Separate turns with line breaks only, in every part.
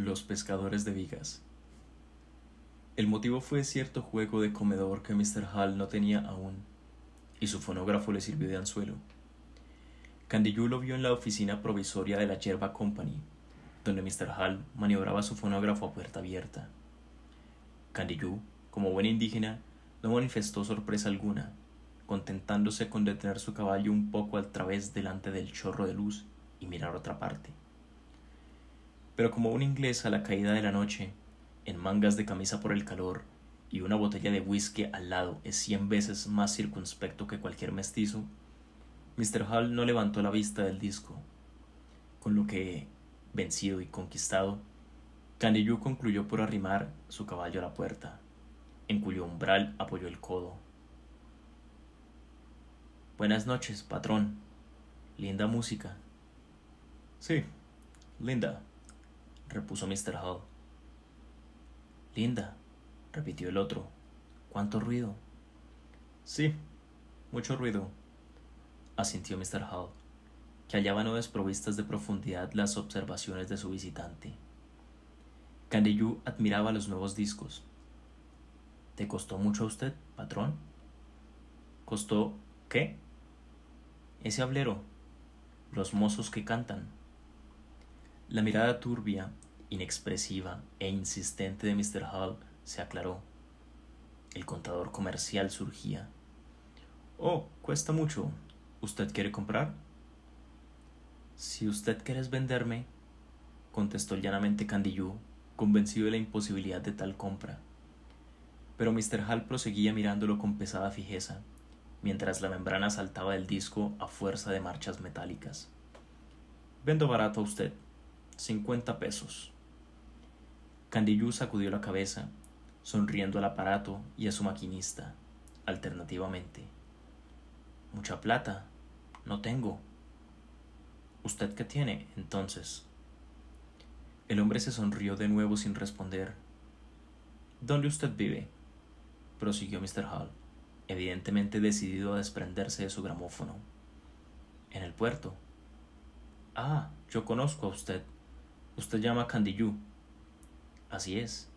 Los pescadores de vigas. El motivo fue cierto juego de comedor que Mr. Hall no tenía aún, y su fonógrafo le sirvió de anzuelo. Candiyú lo vio en la oficina provisoria de la Yerba Company, donde Mr. Hall maniobraba su fonógrafo a puerta abierta. Candiyú, como buen indígena, no manifestó sorpresa alguna, contentándose con detener su caballo un poco al través delante del chorro de luz y mirar otra parte. Pero como un inglés a la caída de la noche, en mangas de camisa por el calor y una botella de whisky al lado es 100 veces más circunspecto que cualquier mestizo, Mr. Hall no levantó la vista del disco, con lo que, vencido y conquistado, Candiyú concluyó por arrimar su caballo a la puerta, en cuyo umbral apoyó el codo. «Buenas noches, patrón. Linda música». «Sí, linda», repuso Mr. Hall. «Linda», repitió el otro. «¿Cuánto ruido?» «Sí, mucho ruido», asintió Mr. Hall, que hallaba no desprovistas de profundidad las observaciones de su visitante. Candiyú admiraba los nuevos discos. «¿Te costó mucho a usted, patrón?» «¿Costó qué?» «Ese hablero, los mozos que cantan». La mirada turbia, inexpresiva e insistente de Mr. Hall se aclaró. El contador comercial surgía. «Oh, cuesta mucho. ¿Usted quiere comprar?» «Si usted quiere venderme», contestó llanamente Candiyú, convencido de la imposibilidad de tal compra. Pero Mr. Hall proseguía mirándolo con pesada fijeza, mientras la membrana saltaba del disco a fuerza de marchas metálicas. «Vendo barato a usted. 50 pesos». Candiyú sacudió la cabeza, sonriendo al aparato y a su maquinista, alternativamente. «Mucha plata. No tengo». «¿Usted qué tiene, entonces?» El hombre se sonrió de nuevo sin responder. «¿Dónde usted vive?», prosiguió Mr. Hall, evidentemente decidido a desprenderse de su gramófono. «En el puerto». «Ah, yo conozco a usted. Usted llama Candiyú». «Así es».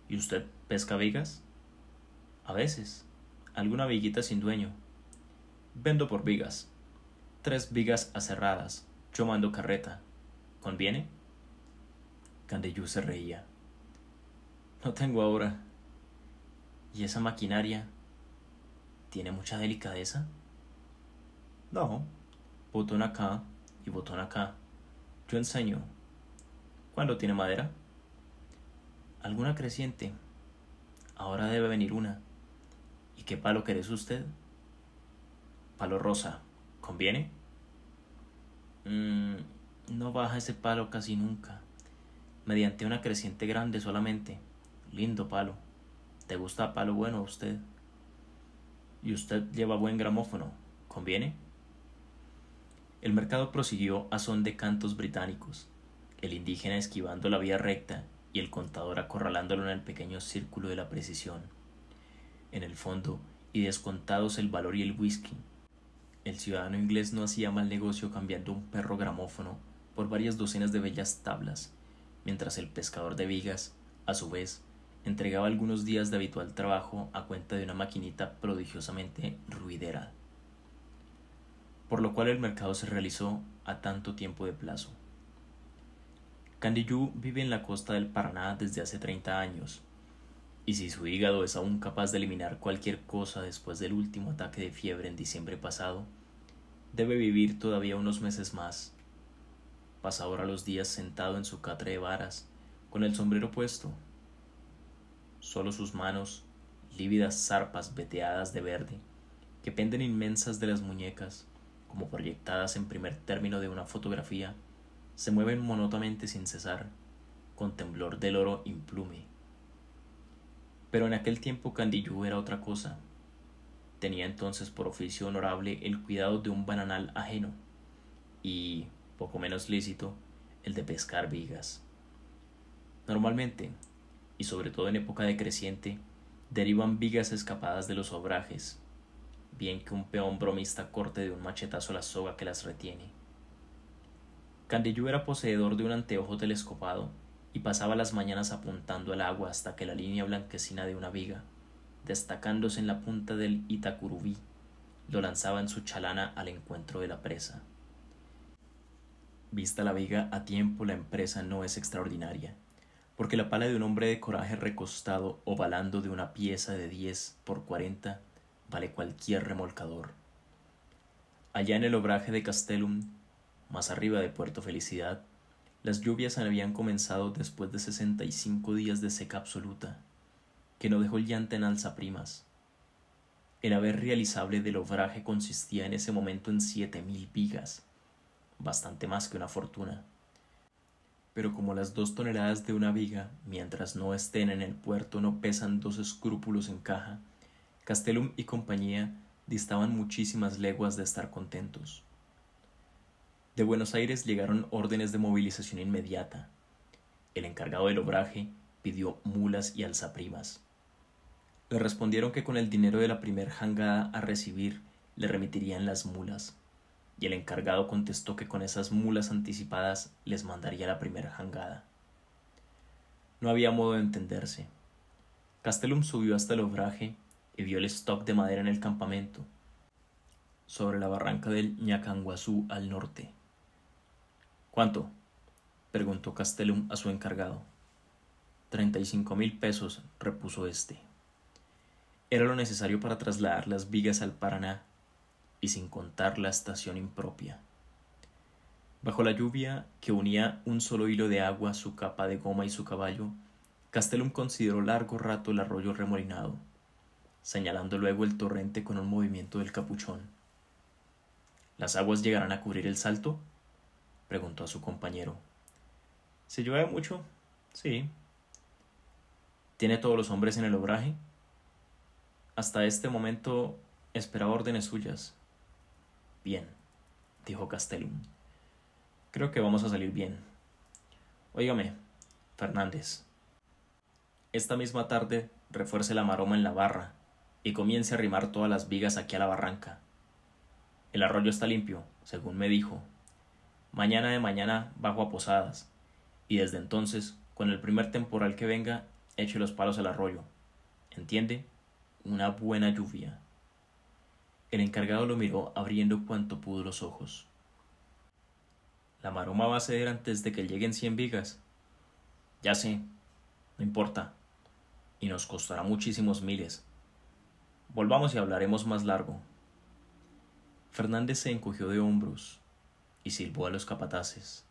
«¿Y usted pesca vigas?» «A veces. Alguna viguita sin dueño». «Vendo por vigas. 3 vigas aserradas. Yo mando carreta. ¿Conviene?» Candiyú se reía. «No tengo ahora». «¿Y esa maquinaria tiene mucha delicadeza?» «No. Botón acá y botón acá. Yo enseño». «¿Cuándo tiene madera?» «Alguna creciente. Ahora debe venir una». «¿Y qué palo querés usted?» «Palo rosa. ¿Conviene?» No baja ese palo casi nunca. Mediante una creciente grande solamente. Lindo palo. ¿Te gusta palo bueno a usted?» «Y usted lleva buen gramófono. ¿Conviene?» El mercado prosiguió a son de cantos británicos, el indígena esquivando la vía recta y el contador acorralándolo en el pequeño círculo de la precisión. En el fondo, y descontados el valor y el whisky, el ciudadano inglés no hacía mal negocio cambiando un perro gramófono por varias docenas de bellas tablas, mientras el pescador de vigas, a su vez, entregaba algunos días de habitual trabajo a cuenta de una maquinita prodigiosamente ruidera. Por lo cual el mercado se realizó a tanto tiempo de plazo. Candiyú vive en la costa del Paraná desde hace 30 años, y si su hígado es aún capaz de eliminar cualquier cosa después del último ataque de fiebre en diciembre pasado, debe vivir todavía unos meses más. Pasa ahora los días sentado en su catre de varas, con el sombrero puesto. Solo sus manos, lívidas zarpas veteadas de verde, que penden inmensas de las muñecas, como proyectadas en primer término de una fotografía, se mueven monótonamente sin cesar, con temblor del oro implume. Pero en aquel tiempo Candiyú era otra cosa. Tenía entonces por oficio honorable el cuidado de un bananal ajeno y, poco menos lícito, el de pescar vigas. Normalmente, y sobre todo en época decreciente, derivan vigas escapadas de los obrajes, bien que un peón bromista corte de un machetazo la soga que las retiene. Candiyú era poseedor de un anteojo telescopado y pasaba las mañanas apuntando al agua hasta que la línea blanquecina de una viga, destacándose en la punta del Itacurubí, lo lanzaba en su chalana al encuentro de la presa. Vista la viga a tiempo, la empresa no es extraordinaria, porque la pala de un hombre de coraje recostado o balando de una pieza de 10 por 40 vale cualquier remolcador. Allá en el obraje de Castellum, más arriba de Puerto Felicidad, las lluvias habían comenzado después de 65 días de seca absoluta, que no dejó el llante en alzaprimas. El haber realizable del obraje consistía en ese momento en 7.000 vigas, bastante más que una fortuna. Pero como las 2 toneladas de una viga, mientras no estén en el puerto, no pesan 2 escrúpulos en caja, Castellum y compañía distaban muchísimas leguas de estar contentos. De Buenos Aires llegaron órdenes de movilización inmediata. El encargado del obraje pidió mulas y alzaprimas. Le respondieron que con el dinero de la primer jangada a recibir le remitirían las mulas, y el encargado contestó que con esas mulas anticipadas les mandaría la primera jangada. No había modo de entenderse. Castellum subió hasta el obraje y vio el stock de madera en el campamento, sobre la barranca del Ñacanguazú al norte. —¿Cuánto? —preguntó Castellum a su encargado. 35.000 pesos —repuso éste. Era lo necesario para trasladar las vigas al Paraná, y sin contar la estación impropia. Bajo la lluvia, que unía un solo hilo de agua, su capa de goma y su caballo, Castellum consideró largo rato el arroyo remolinado, señalando luego el torrente con un movimiento del capuchón. —¿Las aguas llegarán a cubrir el salto? —preguntó a su compañero. —¿Se llueve mucho? —Sí. —¿Tiene todos los hombres en el obraje? Hasta este momento esperaba órdenes suyas. —Bien —dijo Castellum—, creo que vamos a salir bien. Óigame, Fernández, esta misma tarde refuerce la maroma en la barra y comience a arrimar todas las vigas aquí a la barranca. El arroyo está limpio, según me dijo. Mañana de mañana bajo a Posadas, y desde entonces, con el primer temporal que venga, eche los palos al arroyo. ¿Entiende? Una buena lluvia. El encargado lo miró abriendo cuanto pudo los ojos. —¿La maroma va a ceder antes de que lleguen 100 vigas? —Ya sé, no importa, y nos costará muchísimos miles. Volvamos y hablaremos más largo. Fernández se encogió de hombros y silbó a los capataces.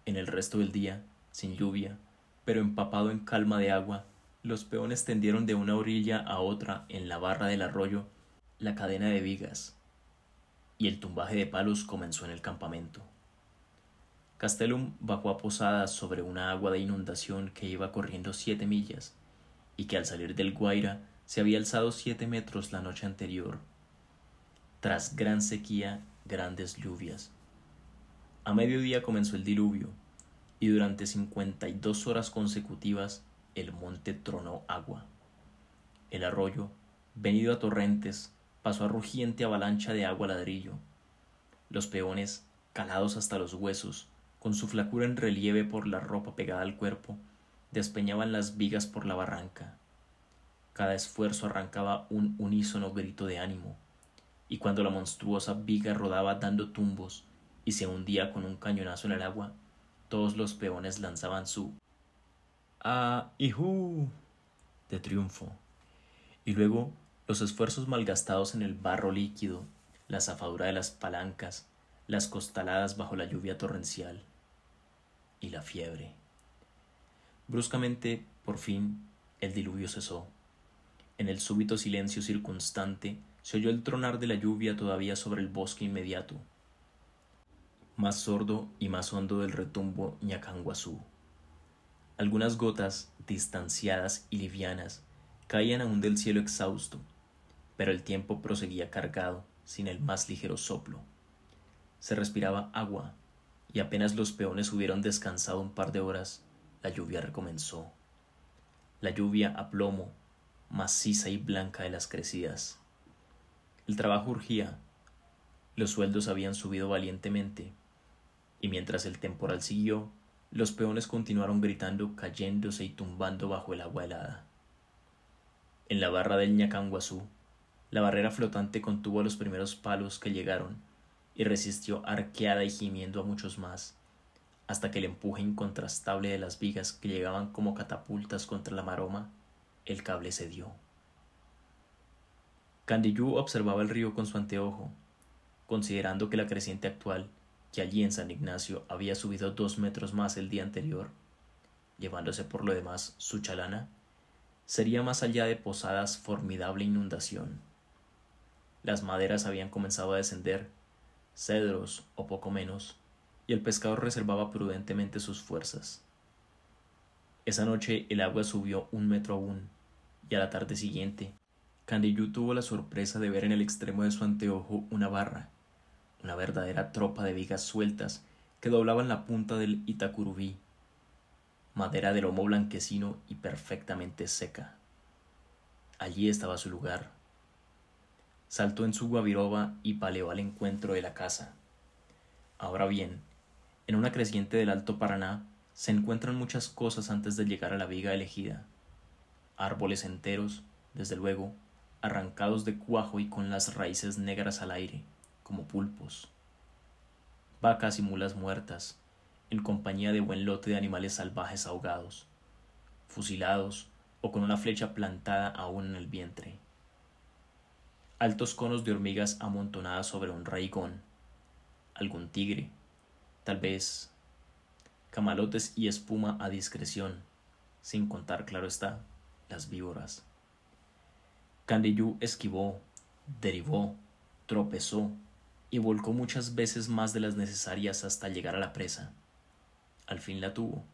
En el resto del día, sin lluvia, pero empapado en calma de agua, los peones tendieron de una orilla a otra en la barra del arroyo la cadena de vigas, y el tumbaje de palos comenzó en el campamento. Castellum bajó a Posadas sobre una agua de inundación que iba corriendo 7 millas, y que al salir del Guaira se había alzado 7 metros la noche anterior. Tras gran sequía, grandes lluvias. A mediodía comenzó el diluvio, y durante 52 horas consecutivas el monte tronó agua. El arroyo, venido a torrentes, pasó a rugiente avalancha de agua ladrillo. Los peones, calados hasta los huesos, con su flacura en relieve por la ropa pegada al cuerpo, despeñaban las vigas por la barranca. Cada esfuerzo arrancaba un unísono grito de ánimo, y cuando la monstruosa viga rodaba dando tumbos y se hundía con un cañonazo en el agua, todos los peones lanzaban su ¡ah, ijú! De triunfo, y luego los esfuerzos malgastados en el barro líquido, la zafadura de las palancas, las costaladas bajo la lluvia torrencial y la fiebre. Bruscamente, por fin, el diluvio cesó. En el súbito silencio circunstante se oyó el tronar de la lluvia todavía sobre el bosque inmediato, más sordo y más hondo del retumbo Ñacanguazú. Algunas gotas, distanciadas y livianas, caían aún del cielo exhausto, pero el tiempo proseguía cargado, sin el más ligero soplo. Se respiraba agua, y apenas los peones hubieron descansado un par de horas, la lluvia recomenzó. La lluvia a plomo, maciza y blanca de las crecidas. El trabajo urgía, los sueldos habían subido valientemente, y mientras el temporal siguió, Los peones continuaron gritando, cayéndose y tumbando bajo el agua helada. En la barra del Ñacanguazú, la barrera flotante contuvo a los primeros palos que llegaron y resistió arqueada y gimiendo a muchos más, hasta que el empuje incontrastable de las vigas que llegaban como catapultas contra la maroma, el cable cedió. Candiyú observaba el río con su anteojo, considerando que la creciente actual, que allí en San Ignacio había subido 2 metros más el día anterior, llevándose por lo demás su chalana, sería más allá de Posadas formidable inundación. Las maderas habían comenzado a descender, cedros o poco menos, y el pescador reservaba prudentemente sus fuerzas. Esa noche el agua subió 1 metro aún, y a la tarde siguiente, Candiyú tuvo la sorpresa de ver en el extremo de su anteojo una barra, una verdadera tropa de vigas sueltas que doblaban la punta del Itacurubí, madera de lomo blanquecino y perfectamente seca. Allí estaba su lugar. Saltó en su guabiroba y paleó al encuentro de la casa. Ahora bien, en una creciente del Alto Paraná se encuentran muchas cosas antes de llegar a la viga elegida. Árboles enteros, desde luego, arrancados de cuajo y con las raíces negras al aire, como pulpos. Vacas y mulas muertas, en compañía de buen lote de animales salvajes ahogados, fusilados o con una flecha plantada aún en el vientre. Altos conos de hormigas amontonadas sobre un raigón, algún tigre, tal vez camalotes y espuma a discreción, sin contar, claro está, las víboras. Candiyú esquivó, derivó, tropezó y volcó muchas veces más de las necesarias hasta llegar a la presa. Al fin la tuvo.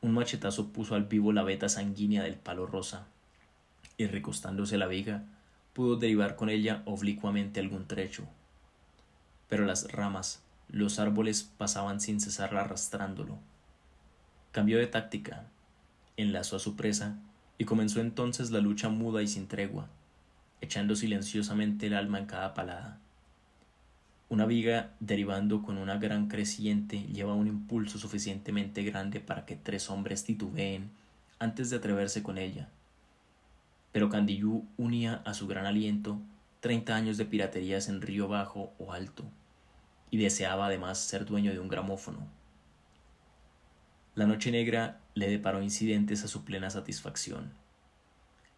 Un machetazo puso al vivo la veta sanguínea del palo rosa, y recostándose la viga, pudo derivar con ella oblicuamente algún trecho. Pero las ramas, los árboles pasaban sin cesar arrastrándolo. Cambió de táctica, enlazó a su presa y comenzó entonces la lucha muda y sin tregua, echando silenciosamente el alma en cada palada. Una viga derivando con una gran creciente lleva un impulso suficientemente grande para que 3 hombres titubeen antes de atreverse con ella. Pero Candiyú unía a su gran aliento 30 años de piraterías en río bajo o alto, y deseaba además ser dueño de un gramófono. La noche negra le deparó incidentes a su plena satisfacción.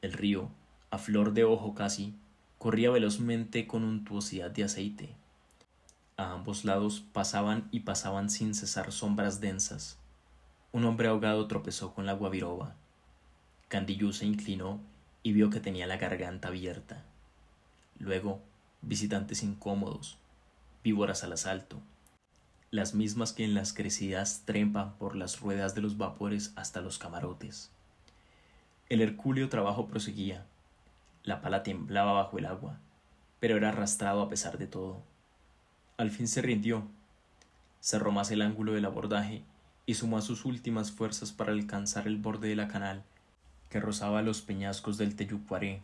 El río, a flor de ojo casi, corría velozmente con untuosidad de aceite. A ambos lados pasaban y pasaban sin cesar sombras densas. Un hombre ahogado tropezó con la guabiroba. Candiyú se inclinó y vio que tenía la garganta abierta. Luego, visitantes incómodos, víboras al asalto, las mismas que en las crecidas trepan por las ruedas de los vapores hasta los camarotes. El hercúleo trabajo proseguía. La pala temblaba bajo el agua, pero era arrastrado a pesar de todo. Al fin se rindió, cerró más el ángulo del abordaje y sumó a sus últimas fuerzas para alcanzar el borde de la canal que rozaba los peñascos del Teyucuaré.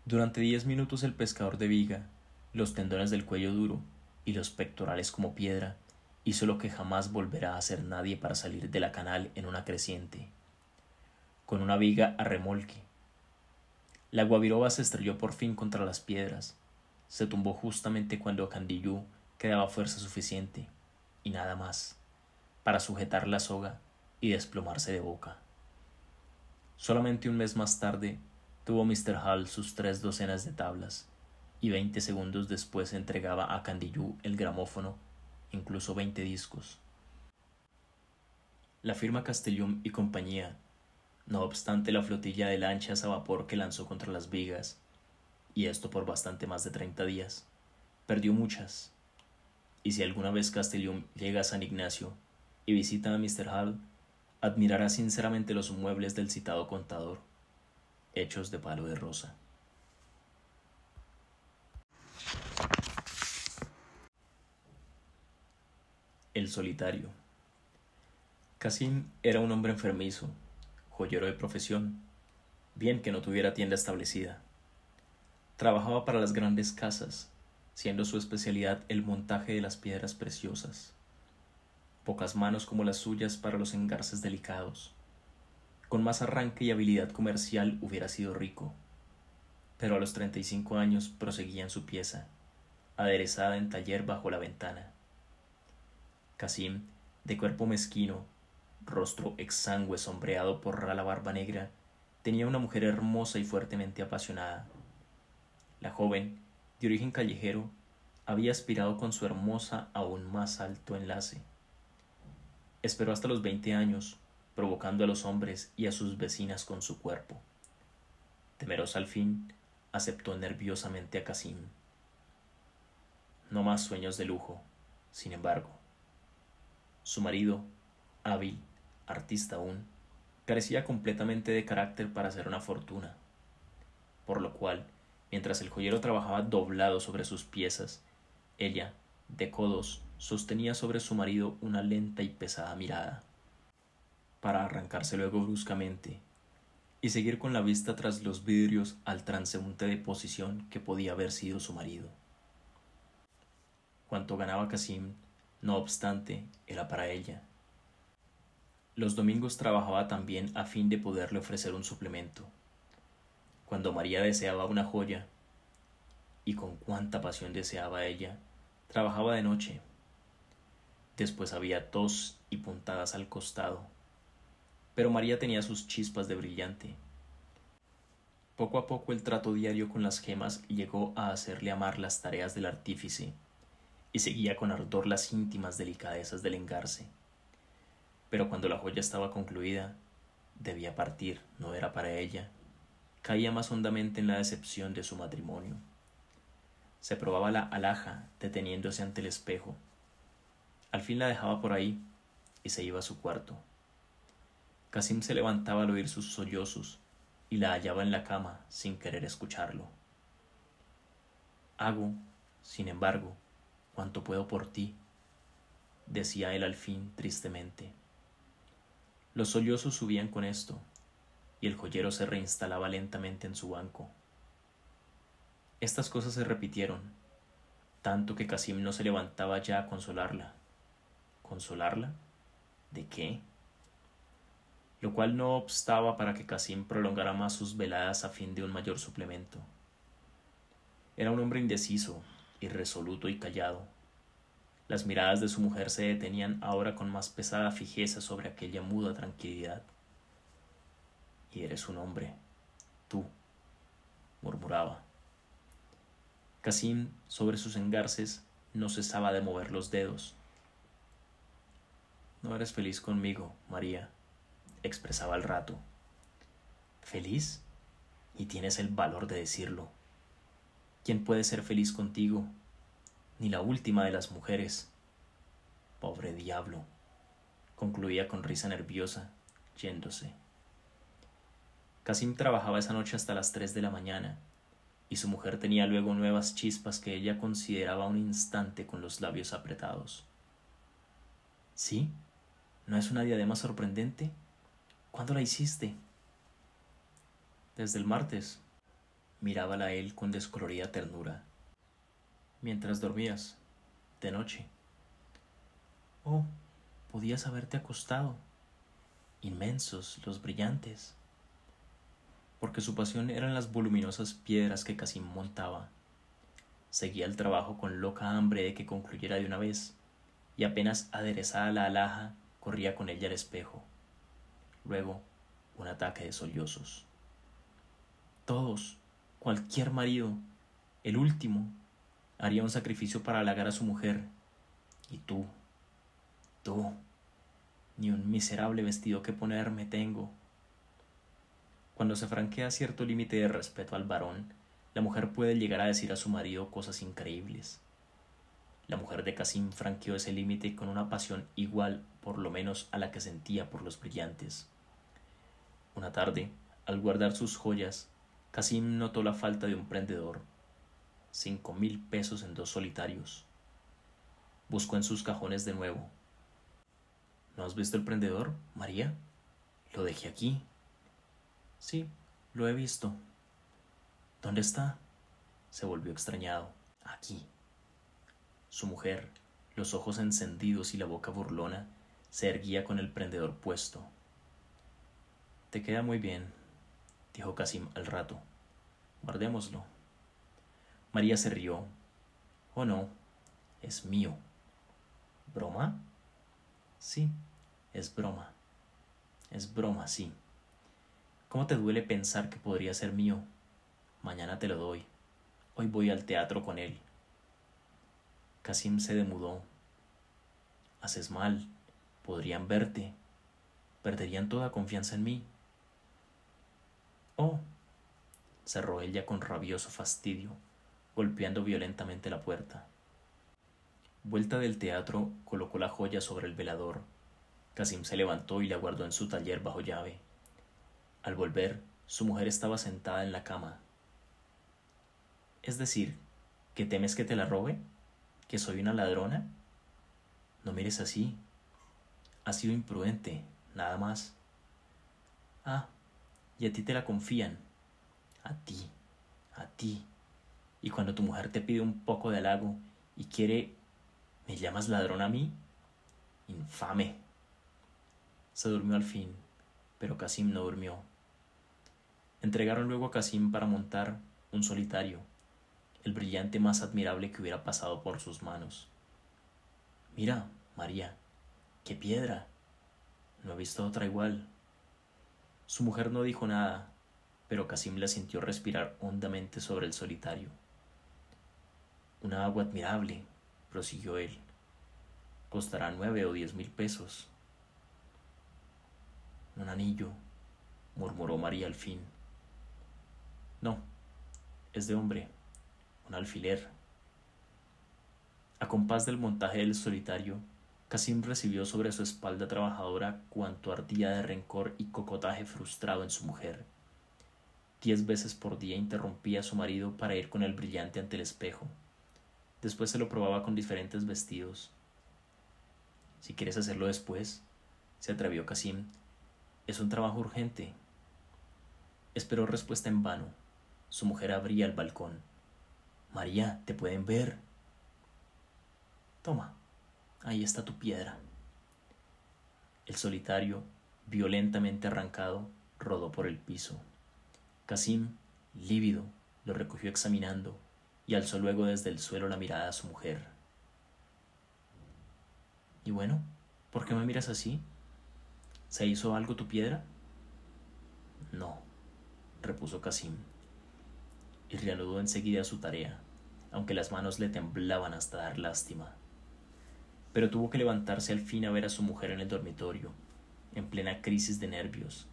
Durante 10 minutos el pescador de viga, los tendones del cuello duro y los pectorales como piedra, hizo lo que jamás volverá a hacer nadie para salir de la canal en una creciente, con una viga a remolque. La guabiroba se estrelló por fin contra las piedras, se tumbó justamente cuando a Candiyú quedaba fuerza suficiente, y nada más, para sujetar la soga y desplomarse de boca. Solamente un mes más tarde tuvo Mr. Hall sus 3 docenas de tablas, y 20 segundos después entregaba a Candiyú el gramófono, incluso 20 discos. La firma Castellum y compañía, no obstante la flotilla de lanchas a vapor que lanzó contra las vigas, y esto por bastante más de 30 días, perdió muchas. Y si alguna vez Castellum llega a San Ignacio y visita a Mr. Hall, admirará sinceramente los muebles del citado contador, hechos de palo de rosa. El solitario. Cassim era un hombre enfermizo, joyero de profesión, bien que no tuviera tienda establecida. Trabajaba para las grandes casas, siendo su especialidad el montaje de las piedras preciosas. pocas manos como las suyas para los engarces delicados. Con más arranque y habilidad comercial hubiera sido rico, pero a los 35 años proseguía en su pieza, aderezada en taller bajo la ventana. Casim, de cuerpo mezquino, rostro exangüe sombreado por la barba negra, tenía una mujer hermosa y fuertemente apasionada. La joven, de origen callejero, había aspirado con su hermosa a un más alto enlace. Esperó hasta los 20 años, provocando a los hombres y a sus vecinas con su cuerpo. Temerosa al fin, aceptó nerviosamente a Casim. No más sueños de lujo, sin embargo. Su marido, hábil, artista aún, carecía completamente de carácter para hacer una fortuna, por lo cual, mientras el joyero trabajaba doblado sobre sus piezas, ella, de codos, sostenía sobre su marido una lenta y pesada mirada, para arrancarse luego bruscamente y seguir con la vista tras los vidrios al transeúnte de posición que podía haber sido su marido. Cuanto ganaba Casim, no obstante, era para ella. Los domingos trabajaba también a fin de poderle ofrecer un suplemento. Cuando María deseaba una joya, y con cuánta pasión deseaba ella, trabajaba de noche. Después había tos y puntadas al costado, pero María tenía sus chispas de brillante. Poco a poco el trato diario con las gemas llegó a hacerle amar las tareas del artífice, y seguía con ardor las íntimas delicadezas del engarce. Pero cuando la joya estaba concluida, debía partir, no era para ella. Caía más hondamente en la decepción de su matrimonio. Se probaba la alhaja deteniéndose ante el espejo. Al fin la dejaba por ahí y se iba a su cuarto. Casim se levantaba al oír sus sollozos y la hallaba en la cama sin querer escucharlo. Hago, sin embargo, cuanto puedo por ti, decía él al fin tristemente. Los sollozos subían con esto, y el joyero se reinstalaba lentamente en su banco. Estas cosas se repitieron, tanto que Casim no se levantaba ya a consolarla. ¿Consolarla? ¿De qué? Lo cual no obstaba para que Casim prolongara más sus veladas a fin de un mayor suplemento. Era un hombre indeciso, irresoluto y callado. Las miradas de su mujer se detenían ahora con más pesada fijeza sobre aquella muda tranquilidad. Y eres un hombre, tú, murmuraba. Casim, sobre sus engarces, no cesaba de mover los dedos. No eres feliz conmigo, María, expresaba al rato. ¿Feliz? Y tienes el valor de decirlo. ¿Quién puede ser feliz contigo? Ni la última de las mujeres. Pobre diablo, concluía con risa nerviosa, yéndose. Casim trabajaba esa noche hasta las 3 de la mañana, y su mujer tenía luego nuevas chispas que ella consideraba un instante con los labios apretados. ¿Sí? ¿No es una diadema sorprendente? ¿Cuándo la hiciste? Desde el martes. Mirábala él con descolorida ternura. Mientras dormías, de noche. Oh, podías haberte acostado. Inmensos, los brillantes. Porque su pasión eran las voluminosas piedras que Casim montaba. Seguía el trabajo con loca hambre de que concluyera de una vez, y apenas aderezada la alhaja, corría con ella al espejo. Luego, un ataque de sollozos. Todos, cualquier marido, el último, haría un sacrificio para halagar a su mujer. Y tú, ni un miserable vestido que ponerme tengo. Cuando se franquea cierto límite de respeto al varón, la mujer puede llegar a decir a su marido cosas increíbles. La mujer de Casim franqueó ese límite con una pasión igual, por lo menos, a la que sentía por los brillantes. Una tarde, al guardar sus joyas, Casim notó la falta de un prendedor. 5.000 pesos en 2 solitarios. Buscó en sus cajones de nuevo. ¿No has visto el prendedor, María? Lo dejé aquí. Sí, lo he visto. ¿Dónde está? Se volvió extrañado. Aquí. Su mujer, los ojos encendidos y la boca burlona, se erguía con el prendedor puesto. «Te queda muy bien», dijo Kasim al rato. «Guardémoslo». María se rió. «Oh no, es mío». «¿Broma?» «Sí, es broma. Es broma, sí. ¿Cómo te duele pensar que podría ser mío? Mañana te lo doy. Hoy voy al teatro con él». Kasim se demudó. «Haces mal. Podrían verte. Perderían toda confianza en mí». «Oh», cerró ella con rabioso fastidio, golpeando violentamente la puerta. Vuelta del teatro, colocó la joya sobre el velador. Kasim se levantó y la guardó en su taller bajo llave. Al volver, su mujer estaba sentada en la cama. «¿Es decir, que temes que te la robe? ¿Que soy una ladrona?» «No mires así. Has sido imprudente, nada más». «Ah, y a ti te la confían». A ti, a ti. Y cuando tu mujer te pide un poco de halago y quiere... ¿Me llamas ladrón a mí? Infame». Se durmió al fin, pero Kasim no durmió. Entregaron luego a Kasim para montar un solitario, el brillante más admirable que hubiera pasado por sus manos. «Mira, María, qué piedra. No he visto otra igual». Su mujer no dijo nada, pero Kasim la sintió respirar hondamente sobre el solitario. «Una agua admirable», prosiguió él. «Costará 9 o 10 mil pesos». «Un anillo», murmuró María al fin. «No, es de hombre, un alfiler». A compás del montaje del solitario, Kasim recibió sobre su espalda trabajadora cuanto ardía de rencor y cocotaje frustrado en su mujer. 10 veces por día interrumpía a su marido para ir con el brillante ante el espejo. Después se lo probaba con diferentes vestidos. «Si quieres hacerlo después», se atrevió Kasim, «es un trabajo urgente». Esperó respuesta en vano. Su mujer abría el balcón. «María, te pueden ver». «Toma, ahí está tu piedra». El solitario, violentamente arrancado, rodó por el piso. Kasim, lívido, lo recogió examinando y alzó luego desde el suelo la mirada a su mujer. «¿Y bueno? ¿Por qué me miras así? ¿Se hizo algo tu piedra?» «No», repuso Kasim, y reanudó enseguida su tarea, aunque las manos le temblaban hasta dar lástima. Pero tuvo que levantarse al fin a ver a su mujer en el dormitorio, en plena crisis de nervios.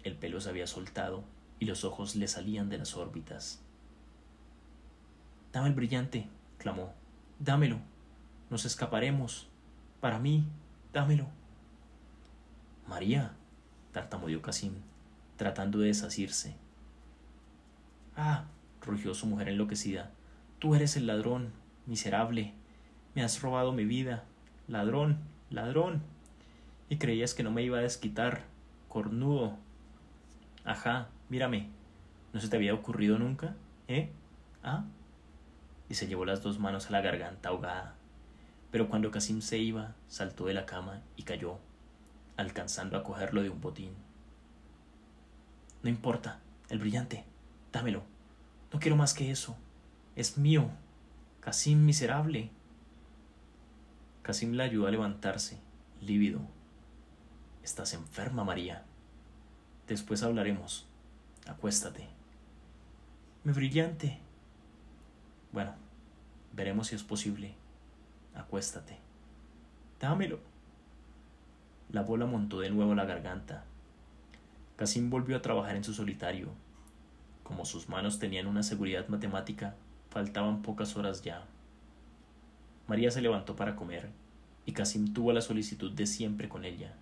El pelo se había soltado y los ojos le salían de las órbitas. «Dame el brillante», clamó. «Dámelo. Nos escaparemos. Para mí, dámelo». «María», tartamudeó Kasim, tratando de desasirse. «Ah», rugió su mujer enloquecida, «tú eres el ladrón, miserable. Me has robado mi vida. Ladrón, ladrón. Y creías que no me iba a desquitar, cornudo. Ajá, mírame. ¿No se te había ocurrido nunca? ¿Ah?» Y se llevó las 2 manos a la garganta ahogada. Pero cuando Kasim se iba, saltó de la cama y cayó, alcanzando a cogerlo de un botín. «No importa, el brillante. Dámelo. No quiero más que eso. Es mío. Kasim miserable». Kasim la ayudó a levantarse, lívido. «Estás enferma, María. Después hablaremos. Acuéstate». «Mi brillante». «Bueno, veremos si es posible. Acuéstate». «Dámelo». La bola montó de nuevo a la garganta. Kasim volvió a trabajar en su solitario. Como sus manos tenían una seguridad matemática, faltaban pocas horas ya. María se levantó para comer, y Kasim tuvo la solicitud de siempre con ella.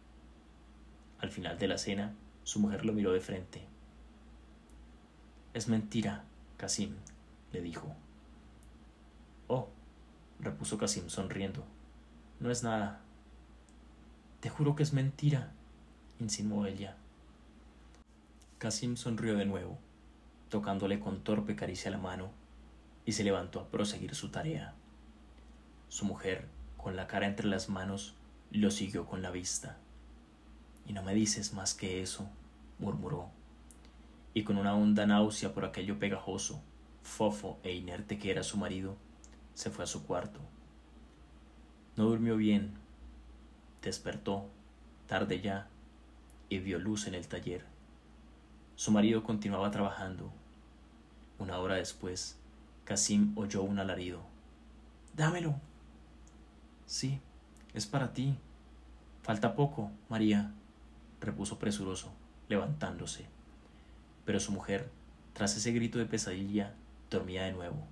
Al final de la cena, su mujer lo miró de frente. «Es mentira, Kasim», le dijo. «Oh», repuso Kasim sonriendo, «no es nada». «Te juro que es mentira», insinuó ella. Kasim sonrió de nuevo, tocándole con torpe caricia la mano, y se levantó a proseguir su tarea. Su mujer, con la cara entre las manos, lo siguió con la vista. «Y no me dices más que eso», murmuró, y con una honda náusea por aquello pegajoso, fofo e inerte que era su marido, se fue a su cuarto. No durmió bien. Despertó, tarde ya, y vio luz en el taller. Su marido continuaba trabajando. Una hora después, Kasim oyó un alarido. «¡Dámelo!». «Sí, es para ti. Falta poco, María», repuso presuroso, levantándose. Pero su mujer, tras ese grito de pesadilla, dormía de nuevo.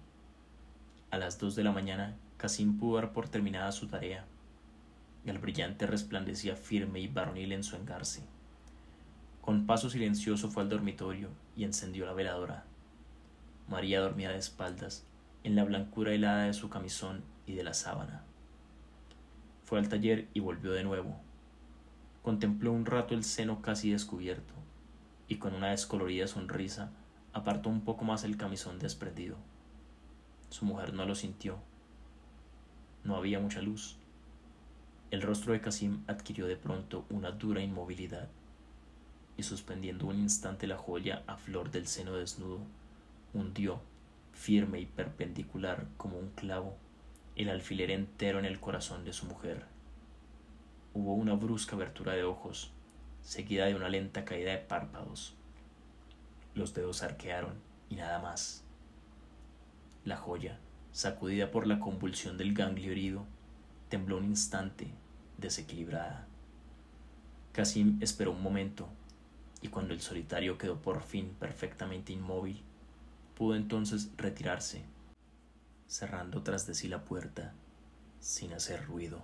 A las 2 de la mañana, Kasim pudo dar por terminada su tarea. El brillante resplandecía firme y varonil en su engarce. Con paso silencioso fue al dormitorio y encendió la veladora. María dormía de espaldas, en la blancura helada de su camisón y de la sábana. Fue al taller y volvió de nuevo. Contempló un rato el seno casi descubierto, y con una descolorida sonrisa apartó un poco más el camisón desprendido. Su mujer no lo sintió. No había mucha luz. El rostro de Kasim adquirió de pronto una dura inmovilidad, y suspendiendo un instante la joya a flor del seno desnudo, hundió, firme y perpendicular como un clavo, el alfiler entero en el corazón de su mujer. Hubo una brusca abertura de ojos, seguida de una lenta caída de párpados. Los dedos arquearon y nada más. La joya, sacudida por la convulsión del ganglio herido, tembló un instante, desequilibrada. Kasim esperó un momento, y cuando el solitario quedó por fin perfectamente inmóvil, pudo entonces retirarse, cerrando tras de sí la puerta sin hacer ruido.